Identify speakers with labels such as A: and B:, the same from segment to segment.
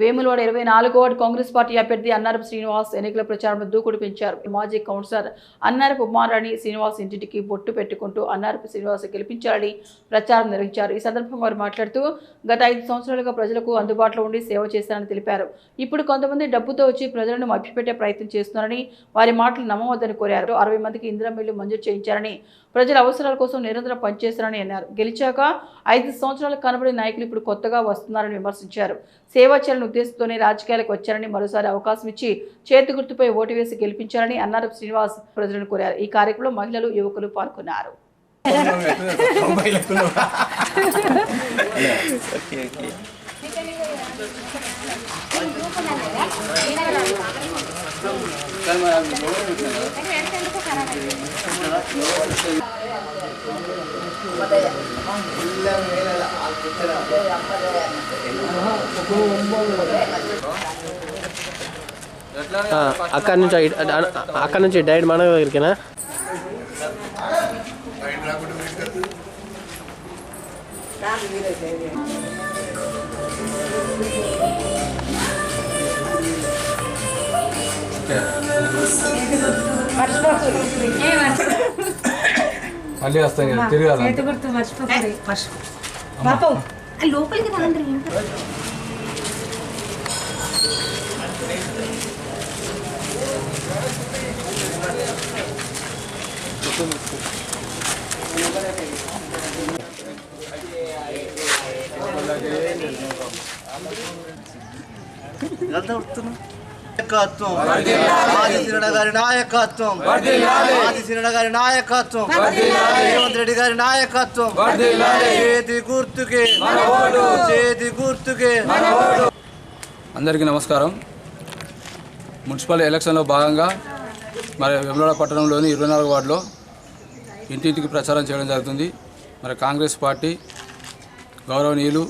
A: Vemulawada 24వ ward Congress party అభ్యర్థి అన్నారపు శ్రీనివాస్ ఎన్నికల ప్రచారంలో దూకుడు పెంచారు. మాజీ కౌన్సిలర్ అన్నారపు ఉమారాణి శ్రీనివాస్ ఇంటింటికి బొట్టు పెట్టుకుంటూ అన్నారపు శ్రీనివాస్ గెలిపించాలని ప్రచారం నిర్వహించారు. ఈ సందర్భంగా వారు మాట్లాడుతూ గత 5 సంవత్సరాలుగా ప్రజలకు అందుబాటులో ఉండి సేవ చేశారని తెలిపారు. ఇప్పుడు కొంతమంది డబ్బుతో వచ్చి ప్రజలను మభ్యపెట్టే ప్రయత్నం చేస్తున్నారని వారి మాటలు నమ్మవద్దని కోరారు. 60 మందికి ఇందిరా మిల్లు మంజూరు చేయించారని ప్రజల అవసరాల కోసం నిరంతరం పనిచేస్తారని అన్నారు. గెలిచాక 5 సంవత్సరాలు కనబడే నాయకులు ఇప్పుడు కొత్తగా వస్తున్నారని విమర్శించారు. సేవా చేయాలని ఉద్దేశంతోనే రాజకీయాలకు వచ్చారని మరోసారి అవకాశం ఇచ్చి చేతి గుర్తుపై ఓటు వేసి గెలిపించారని అన్నారపు శ్రీనివాస్ ప్రజలను కోరారు. ఈ కార్యక్రమంలో మహిళలు, యువకులు పాల్గొన్నారు.
B: అక్కడ నుంచి డైరెక్ట్ మన దగ్గరికేనా?
C: మళ్ళీ వస్తాయి తిరగాలి
D: లోపలికి
E: నాయకత్వం గారి నాయకత్వం, గారి నాయకత్వం, రేవంత్ రెడ్డి గారి నాయకత్వం, చేతి గుర్తుకే, చేతి గుర్తుకే.
C: అందరికీ నమస్కారం. మున్సిపల్ ఎలక్షన్లో భాగంగా మరి వేములవాడ పట్టణంలోని 24వ వార్డులో ఇంటింటికి ప్రచారం చేయడం జరుగుతుంది. మరి కాంగ్రెస్ పార్టీ గౌరవనీయులు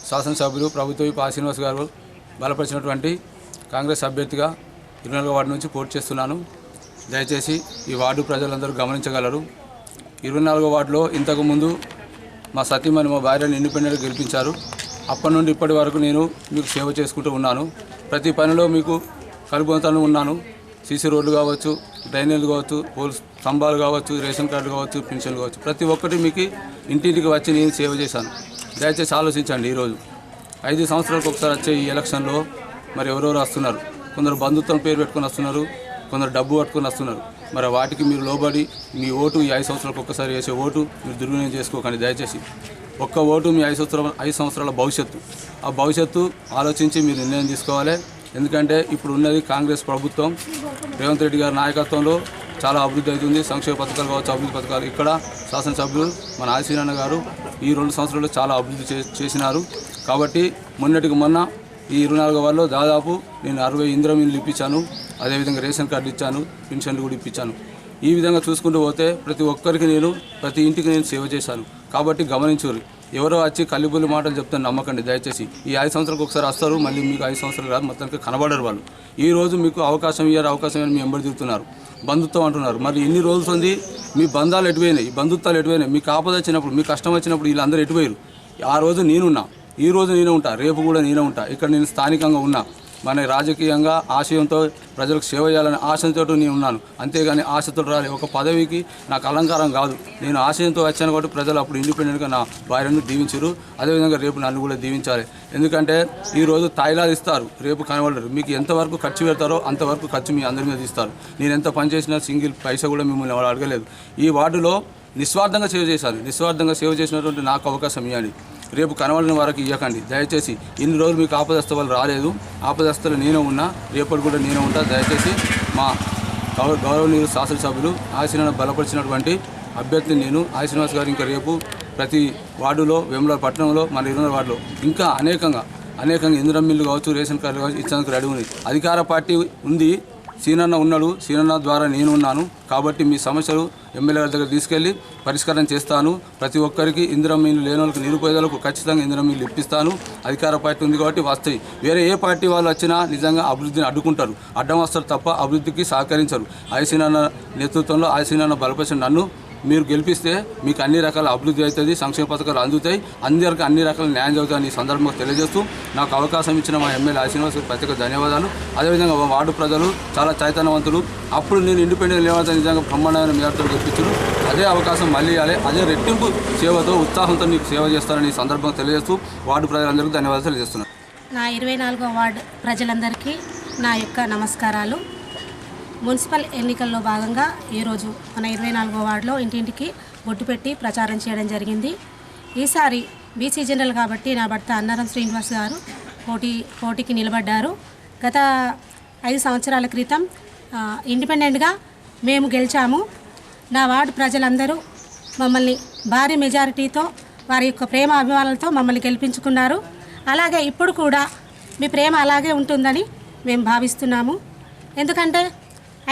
C: శాసనసభ్యులు ప్రభుత్వ పా శ్రీనివాస్ గారు బలపరిచినటువంటి కాంగ్రెస్ అభ్యర్థిగా 24వ వార్డు నుంచి పోటీ చేస్తున్నాను. దయచేసి ఈ వార్డు ప్రజలందరూ గమనించగలరు. 24వ వార్డులో ఇంతకుముందు మా సతీమణి మా భార్యను ఇండిపెండెంట్గా గెలిపించారు. అప్పటి నుండి ఇప్పటి వరకు నేను మీకు సేవ చేసుకుంటూ ఉన్నాను. ప్రతి పనిలో మీకు కలుపుతాను ఉన్నాను. సీసీ రోడ్లు కావచ్చు, డ్రైనేజీలు కావచ్చు, పోల్స్ స్తంభాలు కావచ్చు, రేషన్ కార్డు కావచ్చు, పెన్షన్లు కావచ్చు, ప్రతి ఒక్కటి మీకు ఇంటింటికి వచ్చి నేను సేవ చేశాను. దయచేసి ఆలోచించండి. ఈరోజు 5 సంవత్సరాలకు ఒకసారి వచ్చే ఈ ఎలక్షన్లో మరి ఎవరెవరు వస్తున్నారు. కొందరు బంధుత్వం పేరు పెట్టుకొని వస్తున్నారు, కొందరు డబ్బు పట్టుకొని వస్తున్నారు. మరి వాటికి మీరు లోబడి మీ ఓటు ఈ 5 సంవత్సరాలకు ఒక్కసారి వేసే ఓటు మీరు దుర్వినియోగం చేసుకోకండి. దయచేసి ఒక్క ఓటు మీ 5 సంవత్సరాల భవిష్యత్తు. ఆ భవిష్యత్తు ఆలోచించి మీరు నిర్ణయం తీసుకోవాలి. ఎందుకంటే ఇప్పుడు ఉన్నది కాంగ్రెస్ ప్రభుత్వం. రేవంత్ రెడ్డి గారి నాయకత్వంలో చాలా అభివృద్ధి అవుతుంది. సంక్షేమ పథకాలు కావచ్చు, అభివృద్ధి పథకాలు. ఇక్కడ శాసనసభ్యులు మన ఆశీనాన్న గారు ఈ 2 సంవత్సరాల్లో చాలా అభివృద్ధి చేసినారు. కాబట్టి మొన్నటికి మొన్న ఈ 24వ వార్డులో దాదాపు నేను 60 ఇందిరా మిల్లులు ఇప్పించాను. అదేవిధంగా రేషన్ కార్డు ఇచ్చాను, పెన్షన్లు కూడా ఇప్పించాను. ఈ విధంగా చూసుకుంటూ పోతే ప్రతి ఒక్కరికి నేను ప్రతి ఇంటికి నేను సేవ చేశాను. కాబట్టి గమనించురు. ఎవరో వచ్చి కల్లిబుల్లి మాటలు చెప్తాను నమ్మకండి. దయచేసి ఈ 5 సంవత్సరాలకు ఒకసారి వస్తారు, మళ్ళీ మీకు 5 సంవత్సరాలు కాదు, మొత్తానికి కనబడరు వాళ్ళు. ఈ రోజు మీకు అవకాశం ఇవ్వని మీ ఎంబడి తిరుగుతున్నారు. బంధుత్వం అంటున్నారు. మరి ఎన్ని రోజులు ఉంది మీ బంధాలు ఎటుపోయినాయి, బంధుత్వాలు ఎటుపోయినాయి? మీకు ఆపద వచ్చినప్పుడు, మీ కష్టం వచ్చినప్పుడు వీళ్ళందరూ ఎటుపోయారు? ఆ రోజు నేనున్నా, ఈ రోజు నేనే ఉంటా, రేపు కూడా నేనే ఉంటా. ఇక్కడ నేను స్థానికంగా ఉన్నా. మన రాజకీయంగా ఆశయంతో ప్రజలకు సేవ చేయాలనే ఆశయంతో నేను ఉన్నాను. అంతేగాని ఆశతో రాలే. ఒక పదవికి నాకు అలంకారం కాదు. నేను ఆశయంతో వచ్చాను కాబట్టి ప్రజలు అప్పుడు ఇండిపెండెంట్గా నా భార్యను దీవించారు. అదేవిధంగా రేపు నన్ను కూడా దీవించాలి. ఎందుకంటే ఈరోజు తాయిలాలు ఇస్తారు, రేపు కనబడరు. మీకు ఎంతవరకు ఖర్చు పెడతారో అంతవరకు ఖర్చు మీ అందరి మీద ఇస్తారు. నేను ఎంత పని చేసినా సింగిల్ పైసా కూడా మిమ్మల్ని అడగలేదు. ఈ వార్డులో నిస్వార్థంగా సేవ చేశాను. నిస్వార్థంగా సేవ చేసినటువంటి నాకు అవకాశం ఇవ్వండి. రేపు కనబడిన వారికి ఇవ్వకండి. దయచేసి ఇన్ని రోజులు మీకు ఆపదస్థ వాళ్ళు రాలేదు. ఆపదస్థలు నేనే ఉన్నా, రేపటి కూడా నేనే ఉంటా. దయచేసి మా గౌరవనీయులు శాసనసభ్యులు ఆశీనాన్ని బలపరిచినటువంటి అభ్యర్థిని నేను శ్రీనివాస్ గారు ఇంకా రేపు ప్రతి వార్డులో వేములవాడ పట్టణంలో మన 24వ వార్డులో ఇంకా అనేకంగా ఇందిరా మిల్లు కావచ్చు, రేషన్ కార్డు కావచ్చు ఇచ్చేందుకు రెడీ ఉంది. అధికార పార్టీ ఉంది, సీనన్న ఉన్నాడు, సీనన్న ద్వారా నేను ఉన్నాను. కాబట్టి మీ సమస్యలు ఎమ్మెల్యే గారి దగ్గర తీసుకెళ్లి పరిష్కారం చేస్తాను. ప్రతి ఒక్కరికి ఇందిరా మిల్లు లేని వాళ్ళకి, నిరుపేదలకు ఖచ్చితంగా ఇందిరా మిల్లు ఇప్పిస్తాను. అధికార పార్టీ ఉంది కాబట్టి వస్తాయి. వేరే ఏ పార్టీ వాళ్ళు వచ్చినా నిజంగా అభివృద్ధిని అడ్డుకుంటారు, అడ్డం వస్తారు తప్ప అభివృద్ధికి సహకరించరు. ఆశీనాన్న నేతృత్వంలో ఆశీనాన్న బలపరిచిన నన్ను మీరు గెలిపిస్తే మీకు అన్ని రకాల అభివృద్ధి అవుతుంది, సంక్షేమ పథకాలు అందుతాయి, అందరికీ అన్ని రకాల న్యాయం జరుగుతాయని ఈ సందర్భంగా తెలియజేస్తూ నాకు అవకాశం ఇచ్చిన మా ఎమ్మెల్యే శ్రీనివాస్ ప్రత్యేక ధన్యవాదాలు. అదేవిధంగా వార్డు ప్రజలు చాలా చైతన్యవంతులు. అప్పుడు నేను ఇండిపెండెంట్ లేవడంతో నిజంగా బ్రహ్మాండమైన మేరతో గెలిపించారు. అదే అవకాశం మళ్ళీ ఇవ్వాలి, అదే రెట్టింపు సేవతో ఉత్సాహంతో మీకు సేవ చేస్తారని ఈ సందర్భంగా తెలియజేస్తూ వార్డు ప్రజలందరికీ ధన్యవాదాలు తెలియజేస్తున్నాను.
D: నా 24వ వార్డు ప్రజలందరికీ నా యొక్క నమస్కారాలు. మున్సిపల్ ఎన్నికల్లో భాగంగా ఈరోజు మన 24వ వార్డులో ఇంటింటికి బొట్టు పెట్టి ప్రచారం చేయడం జరిగింది. ఈసారి బీసీ జనరల్ కాబట్టి నా భర్త అన్నారం శ్రీనివాస్ గారు పోటీకి నిలబడ్డారు. గత 5 సంవత్సరాల క్రితం ఇండిపెండెంట్గా మేము గెలిచాము. నా వార్డు ప్రజలందరూ మమ్మల్ని భారీ మెజారిటీతో వారి యొక్క ప్రేమ అభిమానాలతో మమ్మల్ని గెలిపించుకున్నారు. అలాగే ఇప్పుడు కూడా మీ ప్రేమ అలాగే ఉంటుందని మేము భావిస్తున్నాము. ఎందుకంటే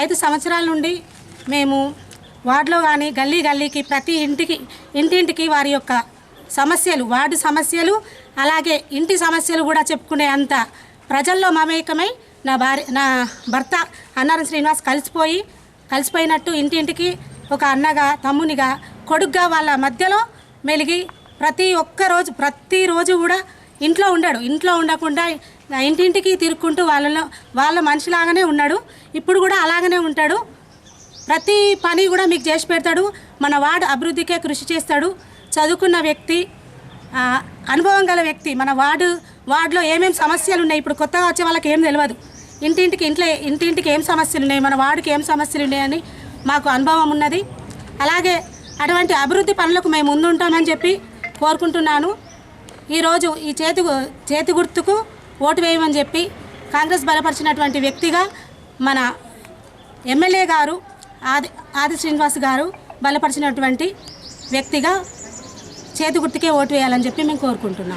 D: 5 సంవత్సరాల నుండి మేము వార్డులో కానీ గల్లీకి ప్రతి ఇంటింటికి వారి యొక్క సమస్యలు, వార్డు సమస్యలు, అలాగే ఇంటి సమస్యలు కూడా చెప్పుకునే అంత ప్రజల్లో మమేకమై నా భర్త అన్నారం శ్రీనివాస్ కలిసిపోయినట్టు ఇంటింటికి ఒక అన్నగా, తమ్మునిగా, కొడుగ్గా వాళ్ళ మధ్యలో మెలిగి ప్రతిరోజు కూడా ఇంట్లో ఉండకుండా ఇంటింటికి తిరుక్కుంటూ వాళ్ళ మనిషిలాగానే ఉన్నాడు. ఇప్పుడు కూడా అలాగనే ఉంటాడు. ప్రతి పని కూడా మీకు చేసి పెడతాడు. మన వార్డు అభివృద్ధికే కృషి చేస్తాడు. చదువుకున్న వ్యక్తి, అనుభవం గల వ్యక్తి. మన వార్డులో ఏమేమి సమస్యలు ఉన్నాయి, ఇప్పుడు కొత్తగా వచ్చే వాళ్ళకి ఏం తెలియదు. ఇంటింటికి ఏం సమస్యలు ఉన్నాయి, మన వార్డుకి ఏం సమస్యలు ఉన్నాయని మాకు అనుభవం ఉన్నది. అలాగే అటువంటి అభివృద్ధి పనులకు మేము ముందుంటామని చెప్పి కోరుకుంటున్నాను. ఈరోజు ఈ చేతి గుర్తుకు ఓటు వేయమని చెప్పి కాంగ్రెస్ బలపరిచినటువంటి వ్యక్తిగా మన ఎమ్మెల్యే గారు ఆది శ్రీనివాస్ గారు బలపరిచినటువంటి వ్యక్తిగా చేతి గుర్తుకే ఓటు వేయాలని చెప్పి మేము కోరుకుంటున్నాం.